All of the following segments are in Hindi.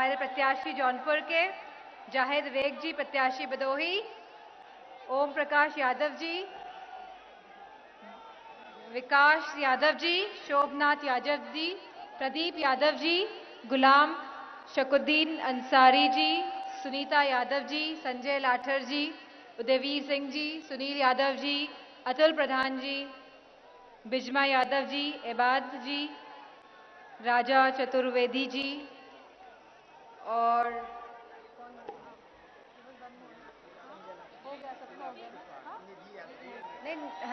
हमारे प्रत्याशी जौनपुर के जाहिद वेग जी, प्रत्याशी भदोही, ओम प्रकाश यादव जी, विकास यादव जी, शोभनाथ यादव जी, प्रदीप यादव जी, गुलाम शकुद्दीन अंसारी जी, सुनीता यादव जी, संजय लाठर जी, उदयवीर सिंह जी, सुनील यादव जी, अतुल प्रधान जी, बिजमा यादव जी, एबाद जी, राजा चतुर्वेदी जी और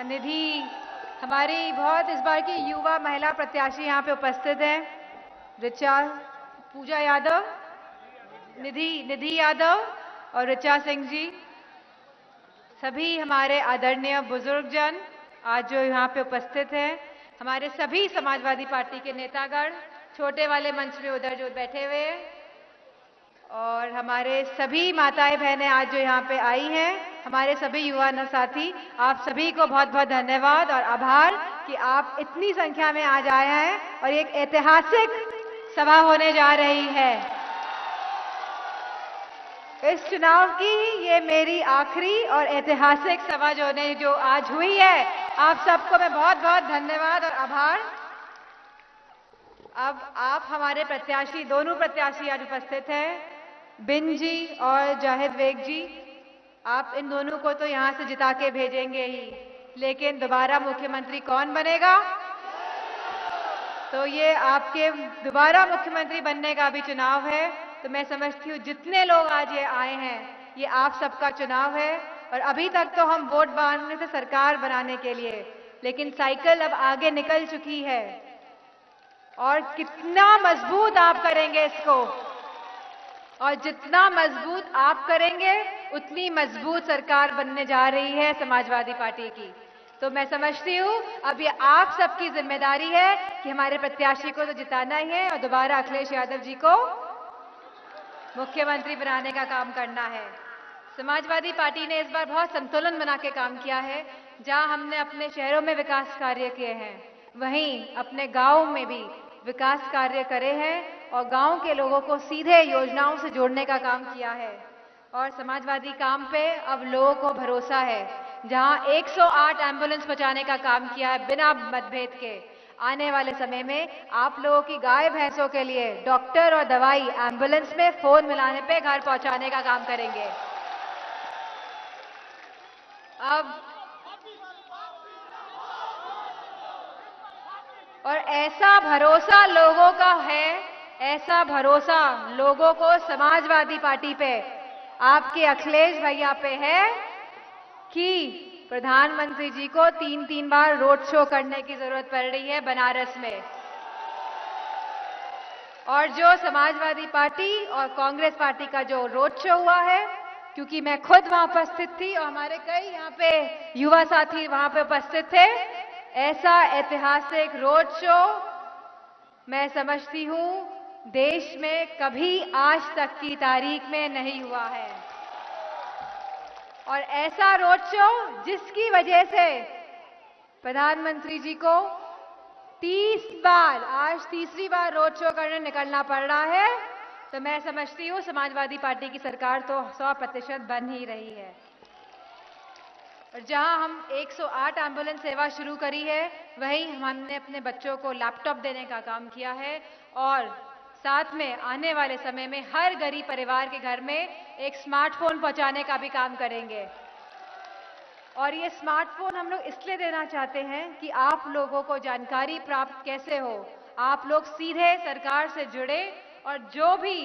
निधि, हमारी बहुत इस बार की युवा महिला प्रत्याशी यहाँ पे उपस्थित हैं। ऋचा, पूजा यादव, निधि यादव और ऋचा सिंह जी, सभी हमारे आदरणीय बुजुर्गजन आज जो यहाँ पे उपस्थित हैं, हमारे सभी समाजवादी पार्टी के नेतागण छोटे वाले मंच में उधर जो बैठे हुए हैं, और हमारे सभी माताएं बहनें आज जो यहाँ पे आई हैं, हमारे सभी युवा साथी, आप सभी को बहुत बहुत धन्यवाद और आभार कि आप इतनी संख्या में आज आए हैं और एक ऐतिहासिक सभा होने जा रही है। इस चुनाव की ये मेरी आखिरी और ऐतिहासिक सभा जो आज हुई है, आप सबको मैं बहुत बहुत धन्यवाद और आभार। अब आप हमारे प्रत्याशी, दोनों प्रत्याशी आज उपस्थित हैं, बिन जी और जाहिद वेग जी। आप इन दोनों को तो यहां से जिता के भेजेंगे ही, लेकिन दोबारा मुख्यमंत्री कौन बनेगा? तो ये आपके दोबारा मुख्यमंत्री बनने का भी चुनाव है। तो मैं समझती हूँ जितने लोग आज ये आए हैं, ये आप सबका चुनाव है। और अभी तक तो हम वोट मांगने थे सरकार बनाने के लिए, लेकिन साइकिल अब आगे निकल चुकी है। और कितना मजबूत आप करेंगे इसको, और जितना मजबूत आप करेंगे उतनी मजबूत सरकार बनने जा रही है समाजवादी पार्टी की। तो मैं समझती हूँ अब ये आप सबकी जिम्मेदारी है कि हमारे प्रत्याशी को तो जिताना ही है और दोबारा अखिलेश यादव जी को मुख्यमंत्री बनाने का काम करना है। समाजवादी पार्टी ने इस बार बहुत संतुलन बना के काम किया है। जहां हमने अपने शहरों में विकास कार्य किए हैं, वहीं अपने गांव में भी विकास कार्य करे हैं और गांव के लोगों को सीधे योजनाओं से जोड़ने का काम किया है। और समाजवादी काम पे अब लोगों को भरोसा है। जहां 108 एम्बुलेंस पहुंचाने का काम किया है बिना मतभेद के, आने वाले समय में आप लोगों की गाय भैंसों के लिए डॉक्टर और दवाई एम्बुलेंस में फोन मिलाने पे घर पहुंचाने का काम करेंगे। अब और ऐसा भरोसा लोगों का है, ऐसा भरोसा लोगों को समाजवादी पार्टी पे, आपके अखिलेश भैया पे है कि प्रधानमंत्री जी को 3-3 बार रोड शो करने की जरूरत पड़ रही है बनारस में। और जो समाजवादी पार्टी और कांग्रेस पार्टी का जो रोड शो हुआ है, क्योंकि मैं खुद वहां उपस्थित थी और हमारे कई यहाँ पे युवा साथी वहां पे उपस्थित थे, ऐसा ऐतिहासिक रोड शो मैं समझती हूँ देश में कभी आज तक की तारीख में नहीं हुआ है। और ऐसा रोड शो जिसकी वजह से प्रधानमंत्री जी को 30 बार, आज तीसरी बार रोड शो करने निकलना पड़ रहा है। तो मैं समझती हूँ समाजवादी पार्टी की सरकार तो 100% बन ही रही है। और जहां हम 108 एम्बुलेंस सेवा शुरू करी है, वहीं हमने अपने बच्चों को लैपटॉप देने का काम किया है और साथ में आने वाले समय में हर गरीब परिवार के घर में एक स्मार्टफोन पहुंचाने का भी काम करेंगे। और ये स्मार्टफोन हम लोग इसलिए देना चाहते हैं कि आप लोगों को जानकारी प्राप्त कैसे हो, आप लोग सीधे सरकार से जुड़े और जो भी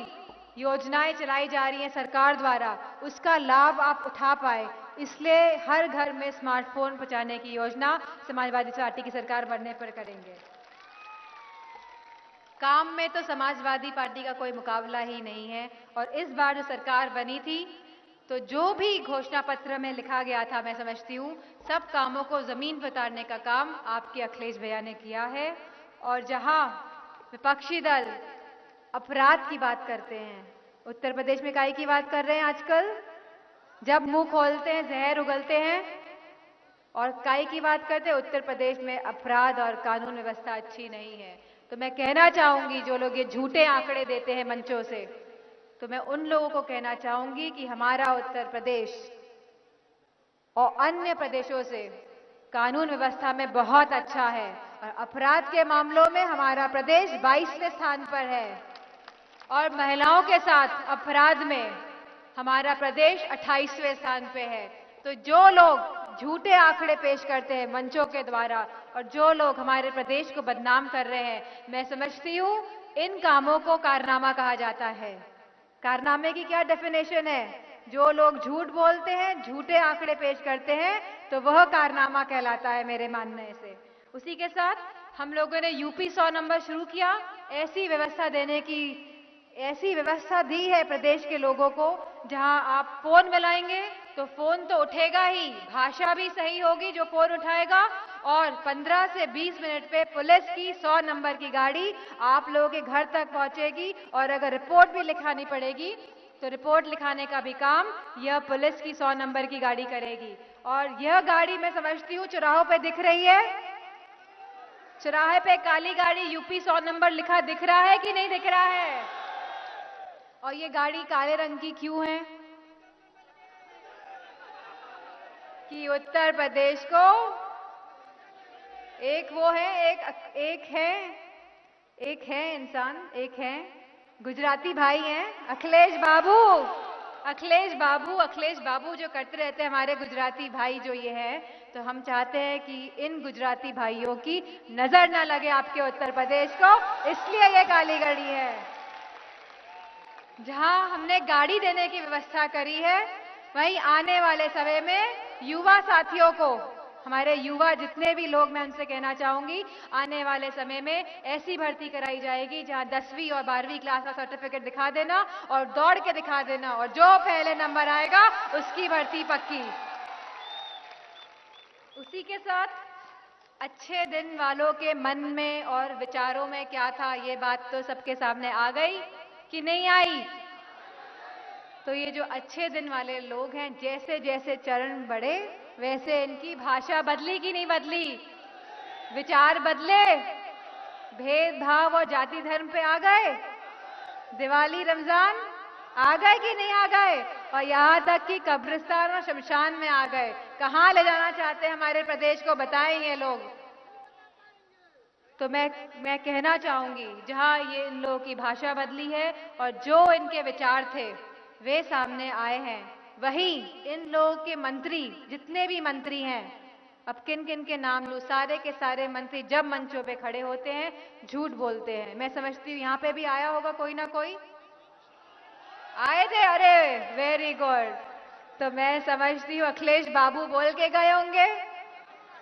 योजनाएं चलाई जा रही हैं सरकार द्वारा, उसका लाभ आप उठा पाए। इसलिए हर घर में स्मार्टफोन पहुंचाने की योजना समाजवादी पार्टी की सरकार बनने पर करेंगे। काम में तो समाजवादी पार्टी का कोई मुकाबला ही नहीं है। और इस बार जो सरकार बनी थी, तो जो भी घोषणा पत्र में लिखा गया था, मैं समझती हूँ सब कामों को जमीन पर उतारने का काम आपके अखिलेश भैया ने किया है। और जहां विपक्षी दल अपराध की बात करते हैं, उत्तर प्रदेश में काहे की बात कर रहे हैं आजकल, जब मुंह खोलते हैं जहर उगलते हैं। और काहे की बात करते हैं, उत्तर प्रदेश में अपराध और कानून व्यवस्था अच्छी नहीं है। तो मैं कहना चाहूंगी जो लोग ये झूठे आंकड़े देते हैं मंचों से, तो मैं उन लोगों को कहना चाहूंगी कि हमारा उत्तर प्रदेश और अन्य प्रदेशों से कानून व्यवस्था में बहुत अच्छा है और अपराध के मामलों में हमारा प्रदेश 22वें स्थान पर है और महिलाओं के साथ अपराध में हमारा प्रदेश 28वें स्थान पे है। तो जो लोग झूठे आंकड़े पेश करते हैं मंचों के द्वारा और जो लोग हमारे प्रदेश को बदनाम कर रहे हैं, मैं समझती हूं इन कामों को कारनामा कहा जाता है। कारनामे की क्या डेफिनेशन है? जो लोग झूठ बोलते हैं, झूठे आंकड़े पेश करते हैं, तो वह कारनामा कहलाता है मेरे मानने से। उसी के साथ हम लोगों ने यूपी 100 नंबर शुरू किया। ऐसी व्यवस्था दी है प्रदेश के लोगों को, जहां आप फोन मिलाएंगे तो फोन तो उठेगा ही, भाषा भी सही होगी जो फोन उठाएगा, और 15 से 20 मिनट पे पुलिस की 100 नंबर की गाड़ी आप लोगों के घर तक पहुंचेगी। और अगर रिपोर्ट भी लिखानी पड़ेगी तो रिपोर्ट लिखाने का भी काम यह पुलिस की 100 नंबर की गाड़ी करेगी। और यह गाड़ी मैं समझती हूँ चौराहों पे दिख रही है, चौराहे पे काली गाड़ी यूपी 100 नंबर लिखा दिख रहा है कि नहीं दिख रहा है? और ये गाड़ी काले रंग की क्यों है? कि उत्तर प्रदेश को एक है गुजराती भाई हैं अखिलेश बाबू जो करते रहते हैं हमारे गुजराती भाई जो ये है। तो हम चाहते हैं कि इन गुजराती भाइयों की नजर ना लगे आपके उत्तर प्रदेश को, इसलिए ये काली गाड़ी है। जहां हमने गाड़ी देने की व्यवस्था करी है, वहीं आने वाले समय में युवा साथियों को, हमारे युवा जितने भी लोग, मैं उनसे कहना चाहूंगी आने वाले समय में ऐसी भर्ती कराई जाएगी जहां 10वीं और 12वीं क्लास का सर्टिफिकेट दिखा देना और दौड़ के दिखा देना, और जो पहले नंबर आएगा उसकी भर्ती पक्की। उसी के साथ अच्छे दिन वालों के मन में और विचारों में क्या था, ये बात तो सबके सामने आ गई कि नहीं आई? तो ये जो अच्छे दिन वाले लोग हैं, जैसे जैसे चरण बढ़े वैसे इनकी भाषा बदली कि नहीं बदली? विचार बदले, भेदभाव और जाति धर्म पे आ गए, दिवाली रमजान आ गए कि नहीं आ गए? और यहां तक कि कब्रिस्तान और शमशान में आ गए। कहां ले जाना चाहते हैं हमारे प्रदेश को, बताएं ये लोग। तो मैं कहना चाहूंगी जहां ये इन लोगों की भाषा बदली है और जो इनके विचार थे वे सामने आए हैं, वहीं इन लोगों के मंत्री, जितने भी मंत्री हैं, अब किन किन के नाम लूं, सारे के सारे मंत्री जब मंचों पे खड़े होते हैं झूठ बोलते हैं। मैं समझती हूँ यहाँ पे भी आया होगा कोई ना कोई, आए थे? अरे वेरी गुड। तो मैं समझती हूँ अखिलेश बाबू बोल के गए होंगे।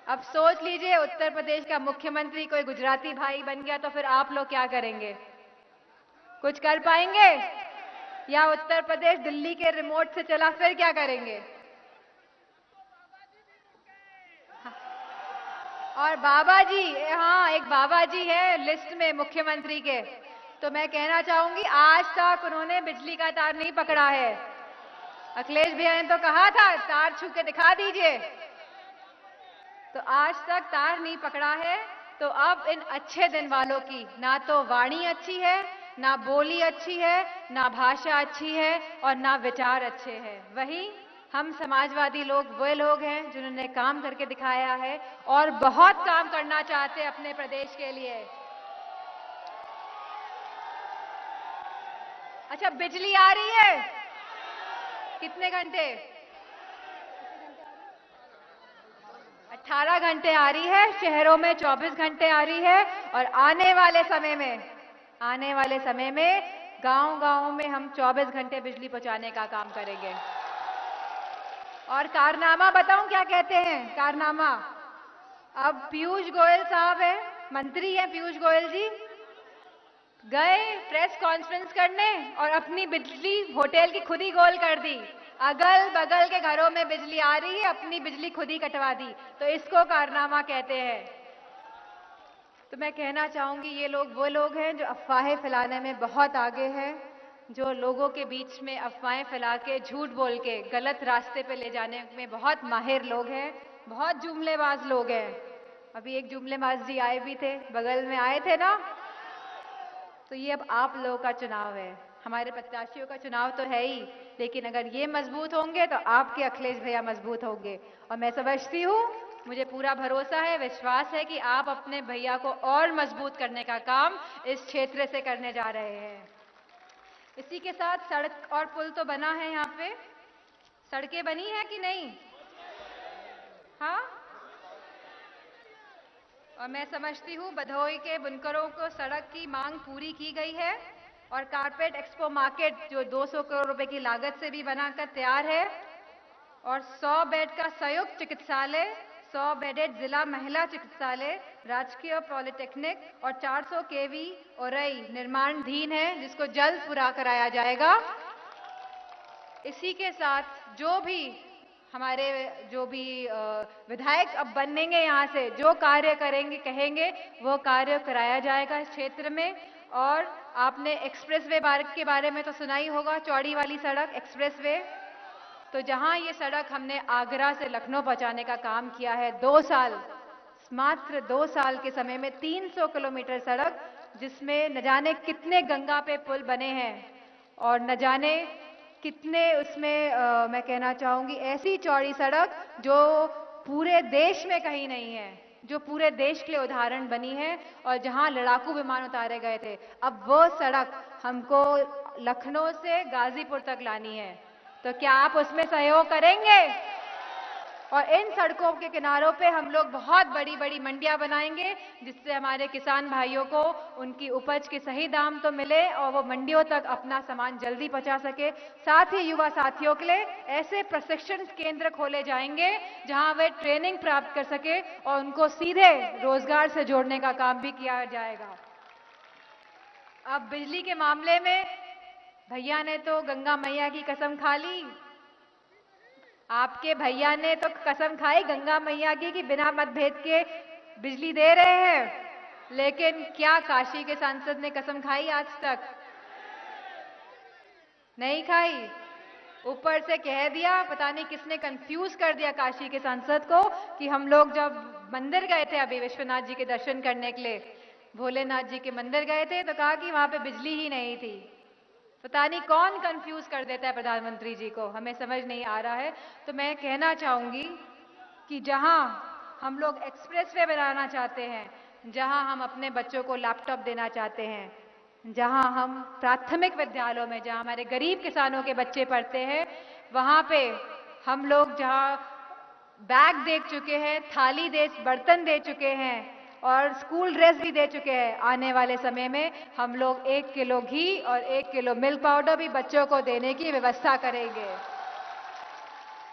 अब सोच लीजिए उत्तर प्रदेश का मुख्यमंत्री कोई गुजराती भाई बन गया तो फिर आप लोग क्या करेंगे? कुछ कर पाएंगे? या उत्तर प्रदेश दिल्ली के रिमोट से चला फिर क्या करेंगे? और बाबा जी, हाँ एक बाबा जी है लिस्ट में मुख्यमंत्री के, तो मैं कहना चाहूंगी आज तक उन्होंने बिजली का तार नहीं पकड़ा है। अखिलेश भैया ने तो कहा था तार छू के दिखा दीजिए, तो आज तक तार नहीं पकड़ा है। तो अब इन अच्छे दिन वालों की ना तो वाणी अच्छी है, ना बोली अच्छी है, ना भाषा अच्छी है और ना विचार अच्छे हैं। वही हम समाजवादी लोग वे लोग हैं जिन्होंने काम करके दिखाया है और बहुत काम करना चाहते हैं अपने प्रदेश के लिए। अच्छा, बिजली आ रही है कितने घंटे? 18 घंटे आ रही है, शहरों में 24 घंटे आ रही है। और आने वाले समय में गांव-गांव में हम 24 घंटे बिजली पहुंचाने का काम करेंगे। और कारनामा बताऊं क्या कहते हैं? कारनामा, अब पीयूष गोयल साहब है, मंत्री हैं पीयूष गोयल जी, गए प्रेस कॉन्फ्रेंस करने और अपनी बिजली होटल की खुद ही गोल कर दी। अगल बगल के घरों में बिजली आ रही है, अपनी बिजली खुद ही कटवा दी। तो इसको कारनामा कहते हैं। तो मैं कहना चाहूंगी ये लोग वो लोग हैं जो अफवाहें फैलाने में बहुत आगे हैं, जो लोगों के बीच में अफवाहें फैला के, झूठ बोल के गलत रास्ते पे ले जाने में बहुत माहिर लोग हैं, बहुत जुमलेबाज लोग हैं। अभी एक जुमलेबाज जी आए भी थे, बगल में आए थे ना। तो ये अब आप लोगों का चुनाव है। हमारे प्रत्याशियों का चुनाव तो है ही, लेकिन अगर ये मजबूत होंगे तो आपके अखिलेश भैया मजबूत होंगे। और मैं समझती हूँ, मुझे पूरा भरोसा है, विश्वास है कि आप अपने भैया को और मजबूत करने का काम इस क्षेत्र से करने जा रहे हैं। इसी के साथ सड़क और पुल तो बना है, यहाँ पे सड़कें बनी है कि नहीं? हाँ, और मैं समझती हूँ भदोही के बुनकरों को सड़क की मांग पूरी की गई है और कारपेट एक्सपो मार्केट जो 200 करोड़ रुपए की लागत से भी बनाकर तैयार है और 100 बेड का संयुक्त चिकित्सालय, 100 बेडेड जिला महिला चिकित्सालय, राजकीय पॉलिटेक्निक और 400 केवी औरई निर्माणाधीन है, जिसको जल्द पूरा कराया जाएगा। इसी के साथ जो भी हमारे विधायक अब बनेंगे, यहाँ से जो कार्य करेंगे कहेंगे वो कार्य कराया जाएगा इस क्षेत्र में। और आपने एक्सप्रेसवे के बारे में तो सुना ही होगा, चौड़ी वाली सड़क एक्सप्रेसवे। तो जहां ये सड़क हमने आगरा से लखनऊ पहुंचाने का काम किया है, 2 साल, मात्र 2 साल के समय में 300 किलोमीटर सड़क, जिसमें न जाने कितने गंगा पे पुल बने हैं और न जाने कितने उसमें मैं कहना चाहूंगी ऐसी चौड़ी सड़क जो पूरे देश में कहीं नहीं है, जो पूरे देश के लिए उदाहरण बनी है और जहां लड़ाकू विमान उतारे गए थे। अब वो सड़क हमको लखनऊ से गाजीपुर तक लानी है, तो क्या आप उसमें सहयोग करेंगे? और इन सड़कों के किनारों पे हम लोग बहुत बड़ी बड़ी मंडियां बनाएंगे, जिससे हमारे किसान भाइयों को उनकी उपज के सही दाम तो मिले और वो मंडियों तक अपना सामान जल्दी पहुंचा सके। साथ ही युवा साथियों के लिए ऐसे प्रशिक्षण केंद्र खोले जाएंगे जहां वे ट्रेनिंग प्राप्त कर सके और उनको सीधे रोजगार से जोड़ने का काम भी किया जाएगा। अब बिजली के मामले में भैया ने तो गंगा मैया की कसम खा ली, आपके भैया ने तो कसम खाई गंगा मैया की कि बिना मतभेद के बिजली दे रहे हैं, लेकिन क्या काशी के सांसद ने कसम खाई? आज तक नहीं खाई। ऊपर से कह दिया, पता नहीं किसने कंफ्यूज कर दिया काशी के सांसद को कि हम लोग जब मंदिर गए थे अभी विश्वनाथ जी के दर्शन करने के लिए, भोलेनाथ जी के मंदिर गए थे, तो कहा कि वहां पे बिजली ही नहीं थी। पता नहीं कौन कंफ्यूज कर देता है प्रधानमंत्री जी को, हमें समझ नहीं आ रहा है। तो मैं कहना चाहूंगी कि जहां हम लोग एक्सप्रेसवे बनाना चाहते हैं, जहां हम अपने बच्चों को लैपटॉप देना चाहते हैं, जहां हम प्राथमिक विद्यालयों में जहां हमारे गरीब किसानों के बच्चे पढ़ते हैं, वहां पे हम लोग जहां बैग दे चुके हैं, थाली दे, बर्तन दे चुके हैं और स्कूल ड्रेस भी दे चुके हैं, आने वाले समय में हम लोग 1 किलो घी और 1 किलो मिल्क पाउडर भी बच्चों को देने की व्यवस्था करेंगे।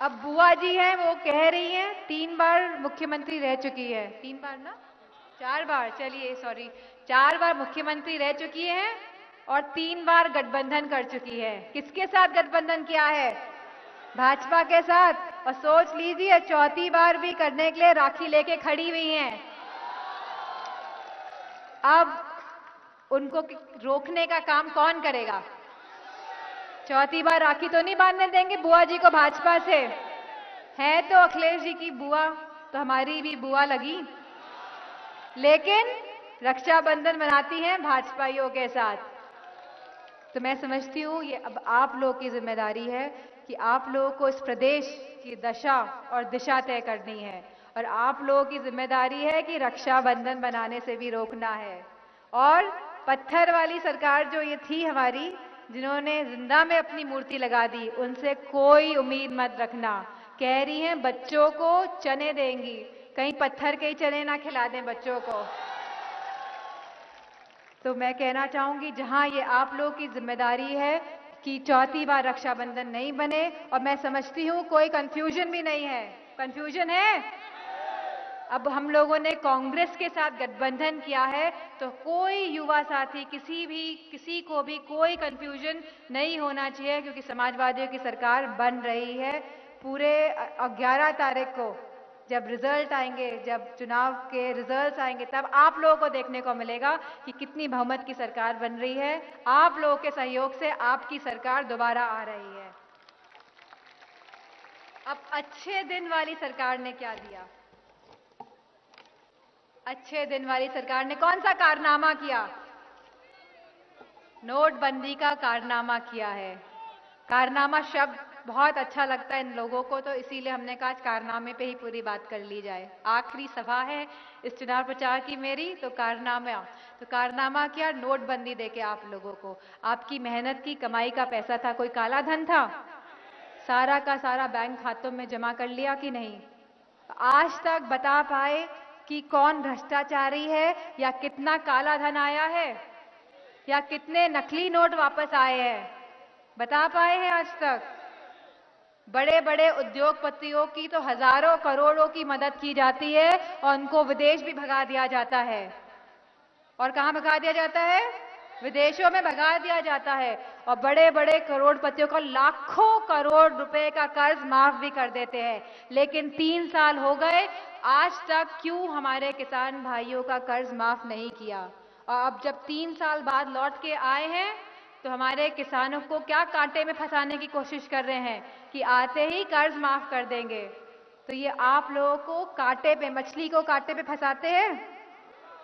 अब बुआ जी हैं, वो कह रही हैं 3 बार मुख्यमंत्री रह चुकी है, 3 बार ना 4 बार, चलिए सॉरी 4 बार मुख्यमंत्री रह चुकी हैं और 3 बार गठबंधन कर चुकी है। किसके साथ गठबंधन किया है? भाजपा के साथ। और सोच लीजिए 4थी बार भी करने के लिए राखी लेके खड़ी हुई हैं। अब उनको रोकने का काम कौन करेगा? 4थी बार राखी तो नहीं बांधने देंगे बुआ जी को भाजपा से। है तो अखिलेश जी की बुआ, तो हमारी भी बुआ लगी, लेकिन रक्षाबंधन मनाती हैं भाजपाइयों के साथ। तो मैं समझती हूँ ये अब आप लोग की जिम्मेदारी है कि आप लोगों को इस प्रदेश की दशा और दिशा तय करनी है और आप लोगों की जिम्मेदारी है कि रक्षाबंधन बनाने से भी रोकना है। और पत्थर वाली सरकार जो ये थी हमारी, जिन्होंने जिंदा में अपनी मूर्ति लगा दी, उनसे कोई उम्मीद मत रखना। कह रही हैं बच्चों को चने देंगी, कहीं पत्थर के ही चने ना खिला दें बच्चों को। तो मैं कहना चाहूंगी जहां ये आप लोगों की जिम्मेदारी है कि 4थी बार रक्षाबंधन नहीं बने, और मैं समझती हूं कोई कंफ्यूजन भी नहीं है। कंफ्यूजन है? अब हम लोगों ने कांग्रेस के साथ गठबंधन किया है, तो कोई युवा साथी किसी को भी कोई कंफ्यूजन नहीं होना चाहिए, क्योंकि समाजवादियों की सरकार बन रही है। पूरे 11 तारीख को जब रिजल्ट आएंगे, जब चुनाव के रिजल्ट्स आएंगे, तब आप लोगों को देखने को मिलेगा कि कितनी बहुमत की सरकार बन रही है। आप लोगों के सहयोग से आपकी सरकार दोबारा आ रही है। अब अच्छे दिन वाली सरकार ने क्या दिया? अच्छे दिन वाली सरकार ने कौन सा कारनामा किया? नोटबंदी का कारनामा किया है। कारनामा शब्द बहुत अच्छा लगता है इन लोगों को, तो इसीलिए हमने कहा आज कारनामे पे ही पूरी बात कर ली जाए। आखिरी सभा है इस चुनाव प्रचार की मेरी, तो कारनामा क्या, नोटबंदी देके आप लोगों को, आपकी मेहनत की कमाई का पैसा था, कोई काला धन था, सारा का सारा बैंक खातों में जमा कर लिया कि नहीं? आज तक बता पाए कि कौन भ्रष्टाचारी है, या कितना काला धन आया है, या कितने नकली नोट वापस आए हैं? बता पाए हैं आज तक? बड़े बड़े उद्योगपतियों की तो हजारों करोड़ों की मदद की जाती है और उनको विदेश भी भगा दिया जाता है। और कहां भगा दिया जाता है? विदेशों में भगा दिया जाता है। और बड़े बड़े करोड़पतियों का लाखों करोड़ रुपए का कर्ज माफ भी कर देते हैं। लेकिन 3 साल हो गए, आज तक क्यों हमारे किसान भाइयों का कर्ज माफ नहीं किया? और अब जब 3 साल बाद लौट के आए हैं, तो हमारे किसानों को क्या कांटे में फंसाने की कोशिश कर रहे हैं कि आते ही कर्ज माफ कर देंगे। तो ये आप लोगों को कांटे पे, मछली को कांटे पे फंसाते हैं,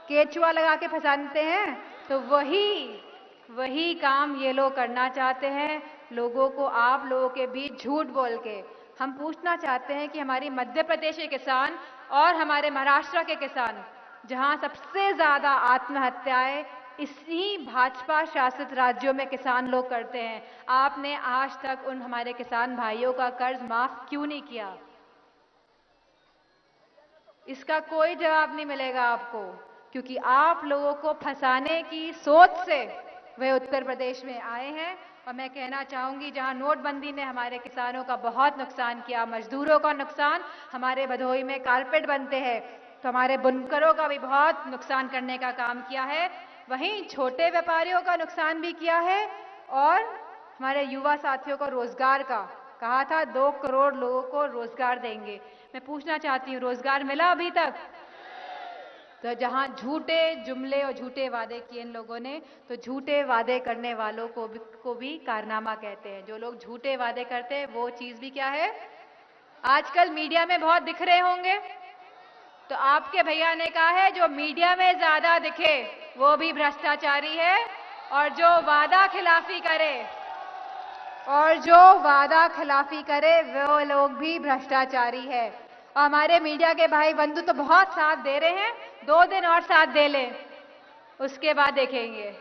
केचुआ लगा के फंसाते हैं। तो वही काम ये लोग करना चाहते हैं, लोगों को, आप लोगों के बीच झूठ बोल के। हम पूछना चाहते हैं कि हमारी मध्य प्रदेश के किसान और हमारे महाराष्ट्र के किसान, जहां सबसे ज्यादा आत्महत्याएं इसी भाजपा शासित राज्यों में किसान लोग करते हैं, आपने आज तक उन हमारे किसान भाइयों का कर्ज माफ क्यों नहीं किया? इसका कोई जवाब नहीं मिलेगा आपको, क्योंकि आप लोगों को फंसाने की सोच से वे उत्तर प्रदेश में आए हैं। और मैं कहना चाहूंगी, जहां नोटबंदी ने हमारे किसानों का बहुत नुकसान किया, मजदूरों का नुकसान, हमारे भदोही में कारपेट बनते हैं तो हमारे बुनकरों का भी बहुत नुकसान करने का काम किया है, वहीं छोटे व्यापारियों का नुकसान भी किया है। और हमारे युवा साथियों को रोजगार का कहा था, 2 करोड़ लोगों को रोजगार देंगे। मैं पूछना चाहती हूँ, रोजगार मिला अभी तक? तो जहां झूठे जुमले और झूठे वादे किए इन लोगों ने, तो झूठे वादे करने वालों को भी कारनामा कहते हैं। जो लोग झूठे वादे करते हैं वो चीज भी क्या है, आजकल मीडिया में बहुत दिख रहे होंगे। तो आपके भैया ने कहा है, जो मीडिया में ज्यादा दिखे वो भी भ्रष्टाचारी है, और जो वादा खिलाफी करे वो लोग भी भ्रष्टाचारी है। और हमारे मीडिया के भाई बंधु तो बहुत साथ दे रहे हैं, 2 दिन और साथ दे लें, उसके बाद देखेंगे।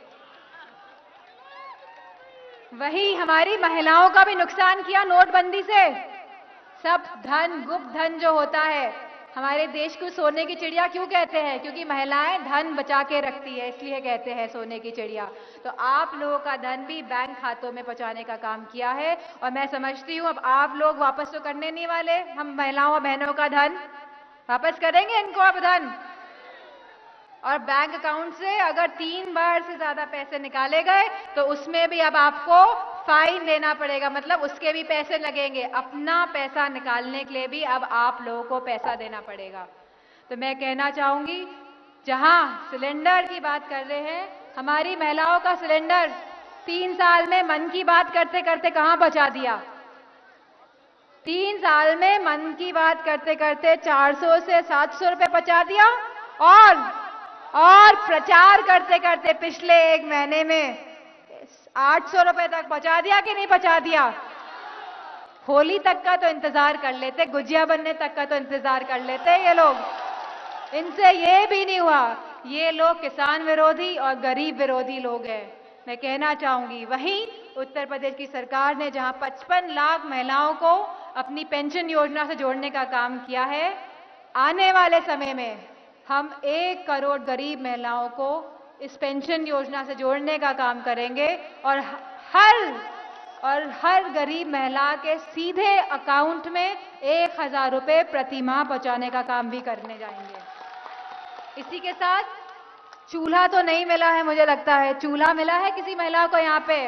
वही हमारी महिलाओं का भी नुकसान किया नोटबंदी से। सब धन, गुप्त धन जो होता है, हमारे देश को सोने की चिड़िया क्यों कहते हैं? क्योंकि महिलाएं धन बचा के रखती है, इसलिए कहते हैं सोने की चिड़िया। तो आप लोगों का धन भी बैंक खातों में पहुंचाने का काम किया है। और मैं समझती हूं, अब आप लोग वापस तो करने नहीं वाले, हम महिलाओं और बहनों का धन वापस करेंगे इनको अब धन। और बैंक अकाउंट से अगर 3 बार से ज्यादा पैसे निकाले गए तो उसमें भी अब आपको फाइन देना पड़ेगा, मतलब उसके भी पैसे लगेंगे। अपना पैसा निकालने के लिए भी अब आप लोगों को पैसा देना पड़ेगा। तो मैं कहना चाहूंगी, जहां सिलेंडर की बात कर रहे हैं, हमारी महिलाओं का सिलेंडर 3 साल में मन की बात करते करते कहां पहुंचा दिया? 3 साल में मन की बात करते करते 400 से 700 रुपए पहुंचा दिया। और प्रचार करते करते पिछले 1 महीने में 800 रुपए तक पहुंचा दिया कि नहीं पहुंचा दिया? होली तक का तो इंतजार कर लेते, गुजिया बनने तक का तो इंतजार कर लेते ये लोग। इनसे ये भी नहीं हुआ। ये लोग किसान विरोधी और गरीब विरोधी लोग हैं। मैं कहना चाहूंगी, वहीं उत्तर प्रदेश की सरकार ने जहां 55 लाख महिलाओं को अपनी पेंशन योजना से जोड़ने का काम किया है, आने वाले समय में हम 1 करोड़ गरीब महिलाओं को इस पेंशन योजना से जोड़ने का काम करेंगे। और हर गरीब महिला के सीधे अकाउंट में 1000 रुपए प्रति माह पहुंचाने का काम भी करने जाएंगे। इसी के साथ चूल्हा तो नहीं मिला है, मुझे लगता है चूल्हा मिला है किसी महिला को यहाँ पे?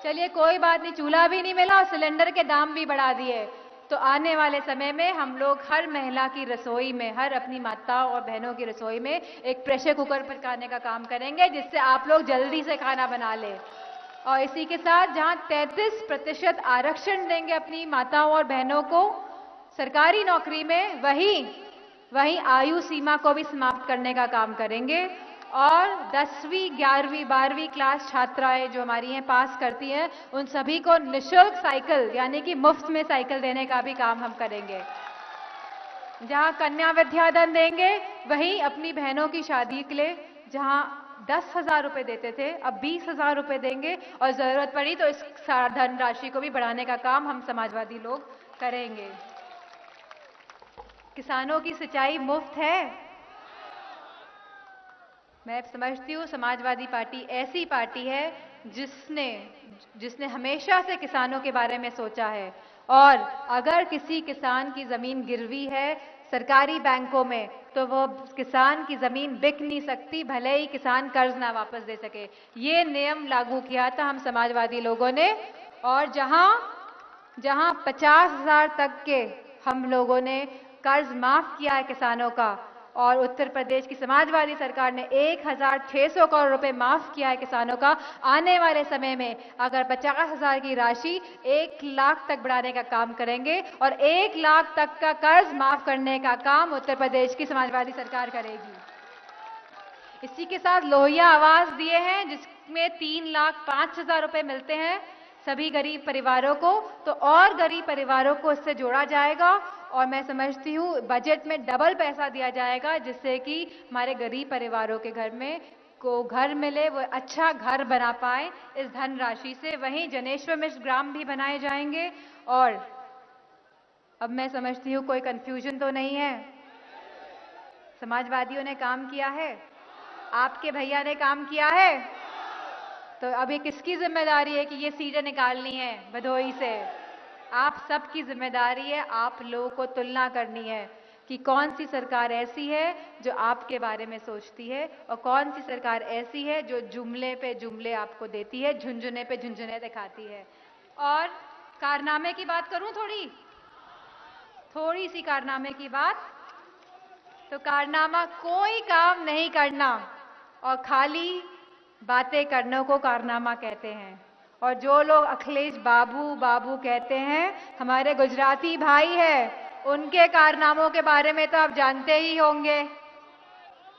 चलिए कोई बात नहीं, चूल्हा भी नहीं मिला और सिलेंडर के दाम भी बढ़ा दिए। तो आने वाले समय में हम लोग हर महिला की रसोई में, हर अपनी माताओं और बहनों की रसोई में एक प्रेशर कुकर पकाने का काम करेंगे, जिससे आप लोग जल्दी से खाना बना लें। और इसी के साथ जहां 33% आरक्षण देंगे अपनी माताओं और बहनों को सरकारी नौकरी में, वहीं आयु सीमा को भी समाप्त करने का काम करेंगे। और 10वीं 11वीं 12वीं क्लास छात्राएं जो हमारी हैं पास करती हैं, उन सभी को निःशुल्क साइकिल यानी कि मुफ्त में साइकिल देने का भी काम हम करेंगे। जहां कन्या विद्याधन देंगे, वहीं अपनी बहनों की शादी के लिए जहां 10,000 रुपए देते थे, अब 20,000 रुपए देंगे और जरूरत पड़ी तो इस धनराशि को भी बढ़ाने का काम हम समाजवादी लोग करेंगे। किसानों की सिंचाई मुफ्त है। मैं समझती हूँ समाजवादी पार्टी ऐसी पार्टी है जिसने हमेशा से किसानों के बारे में सोचा है, और अगर किसी किसान की जमीन गिरवी है सरकारी बैंकों में तो वो किसान की जमीन बिक नहीं सकती, भले ही किसान कर्ज ना वापस दे सके। ये नियम लागू किया था हम समाजवादी लोगों ने, और जहां 50,000 तक के हम लोगों ने कर्ज माफ किया है किसानों का, और उत्तर प्रदेश की समाजवादी सरकार ने 1,600 करोड़ रुपए माफ किया है किसानों का। आने वाले समय में अगर 50,000 की राशि 1 लाख तक बढ़ाने का काम करेंगे और 1 लाख तक का कर्ज माफ करने का काम उत्तर प्रदेश की समाजवादी सरकार करेगी। इसी के साथ लोहिया आवास दिए हैं जिसमें 3,05,000 रुपए मिलते हैं सभी गरीब परिवारों को, तो और गरीब परिवारों को इससे जोड़ा जाएगा, और मैं समझती हूँ बजट में डबल पैसा दिया जाएगा जिससे कि हमारे गरीब परिवारों के घर में को घर मिले, वो अच्छा घर बना पाए इस धनराशि से। वहीं जनेश्वर मिश्र ग्राम भी बनाए जाएंगे। और अब मैं समझती हूँ कोई कंफ्यूजन तो नहीं है, समाजवादियों ने काम किया है, आपके भैया ने काम किया है, तो अब ये किसकी जिम्मेदारी है कि ये सीटें निकालनी है भदोही से? आप सबकी जिम्मेदारी है। आप लोगों को तुलना करनी है कि कौन सी सरकार ऐसी है जो आपके बारे में सोचती है और कौन सी सरकार ऐसी है जो जुमले पे जुमले आपको देती है, झुंझुने पे झुंझुने दिखाती है। और कारनामे की बात करूं, थोड़ी सी कारनामे की बात, तो कारनामा कोई काम नहीं करना और खाली बातें करने को कारनामा कहते हैं। और जो लोग अखिलेश बाबू बाबू कहते हैं, हमारे गुजराती भाई हैं, उनके कारनामों के बारे में तो आप जानते ही होंगे।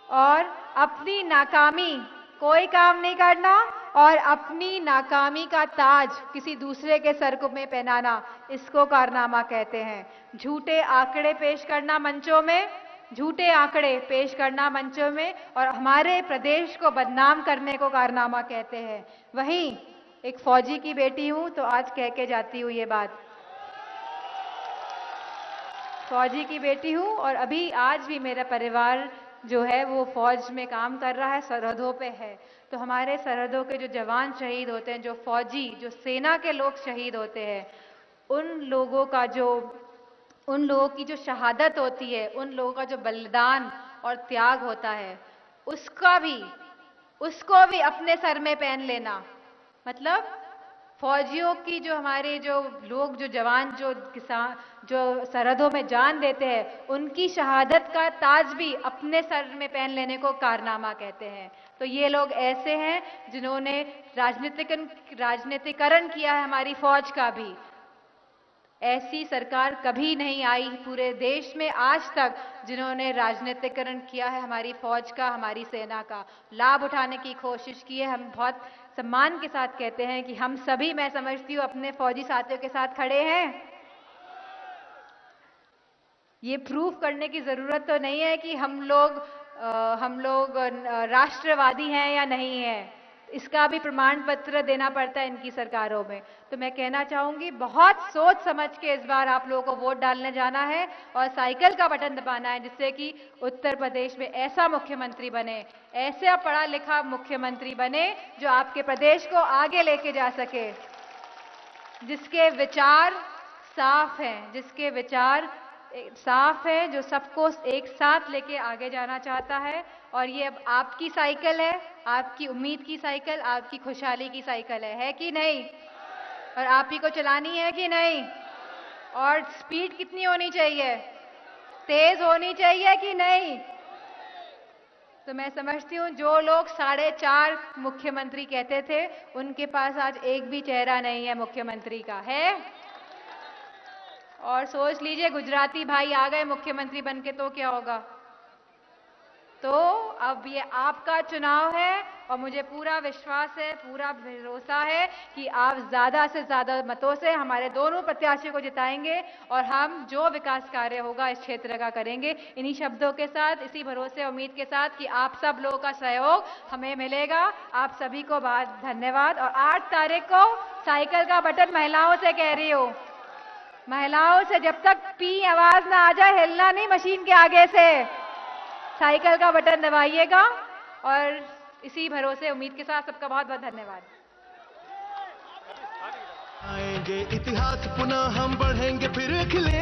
और अपनी नाकामी, कोई काम नहीं करना और अपनी नाकामी का ताज किसी दूसरे के सर को में पहनाना, इसको कारनामा कहते हैं। झूठे आंकड़े पेश करना मंचों में, और हमारे प्रदेश को बदनाम करने को कारनामा कहते हैं। वहीं एक फौजी की बेटी हूं तो आज कह के जाती हूं ये बात, फौजी की बेटी हूं और अभी आज भी मेरा परिवार जो है वो फौज में काम कर रहा है, सरहदों पे है। तो हमारे सरहदों के जो जवान शहीद होते हैं, जो फौजी, जो सेना के लोग शहीद होते हैं, उन लोगों की जो शहादत होती है, उन लोगों का जो बलिदान और त्याग होता है, उसको भी अपने सर में पहन लेना। मतलब फौजियों की जो हमारे जो लोग, जो जवान, जो किसान, जो सरहदों में जान देते हैं, उनकी शहादत का ताज भी अपने सर में पहन लेने को कारनामा कहते हैं। तो ये लोग ऐसे हैं जिन्होंने राजनीतिकरण किया है हमारी फौज का भी। ऐसी सरकार कभी नहीं आई पूरे देश में आज तक जिन्होंने राजनीतिकरण किया है हमारी फौज का, हमारी सेना का, लाभ उठाने की कोशिश की है। हम बहुत सम्मान के साथ कहते हैं कि हम सभी, मैं समझती हूँ, अपने फौजी साथियों के साथ खड़े हैं। ये प्रूफ करने की जरूरत तो नहीं है कि हम लोग राष्ट्रवादी हैं या नहीं हैं, इसका भी प्रमाण पत्र देना पड़ता है इनकी सरकारों में। तो मैं कहना चाहूंगी, बहुत सोच समझ के इस बार आप लोगों को वोट डालने जाना है और साइकिल का बटन दबाना है, जिससे कि उत्तर प्रदेश में ऐसा मुख्यमंत्री बने, ऐसा पढ़ा लिखा मुख्यमंत्री बने जो आपके प्रदेश को आगे लेके जा सके, जिसके विचार साफ हैं, जो सबको एक साथ लेके आगे जाना चाहता है। और ये अब आपकी साइकिल है, आपकी उम्मीद की साइकिल, आपकी खुशहाली की साइकिल है कि नहीं? और आप ही को चलानी है कि नहीं? और स्पीड कितनी होनी चाहिए? तेज होनी चाहिए कि नहीं? तो मैं समझती हूँ जो लोग 4.5 मुख्यमंत्री कहते थे, उनके पास आज एक भी चेहरा नहीं है मुख्यमंत्री का, है? और सोच लीजिए, गुजराती भाई आ गए मुख्यमंत्री बनके तो क्या होगा? तो अब ये आपका चुनाव है और मुझे पूरा विश्वास है, पूरा भरोसा है कि आप ज्यादा से ज्यादा मतों से हमारे दोनों प्रत्याशियों को जिताएंगे और हम जो विकास कार्य होगा इस क्षेत्र का करेंगे। इन्हीं शब्दों के साथ, इसी भरोसे उम्मीद के साथ कि आप सब लोगों का सहयोग हमें मिलेगा। आप सभी को बहुत धन्यवाद। और 8 तारीख को साइकिल का बटन महिलाओं से कह रही हूँ, महिलाओं से जब तक पी आवाज ना आ जाए हिलना नहीं मशीन के आगे से, साइकिल का बटन दबाइएगा। और इसी भरोसे उम्मीद के साथ सबका बहुत बहुत धन्यवाद। आएंगे इतिहास पुनः हम बढ़ेंगे फिर खिले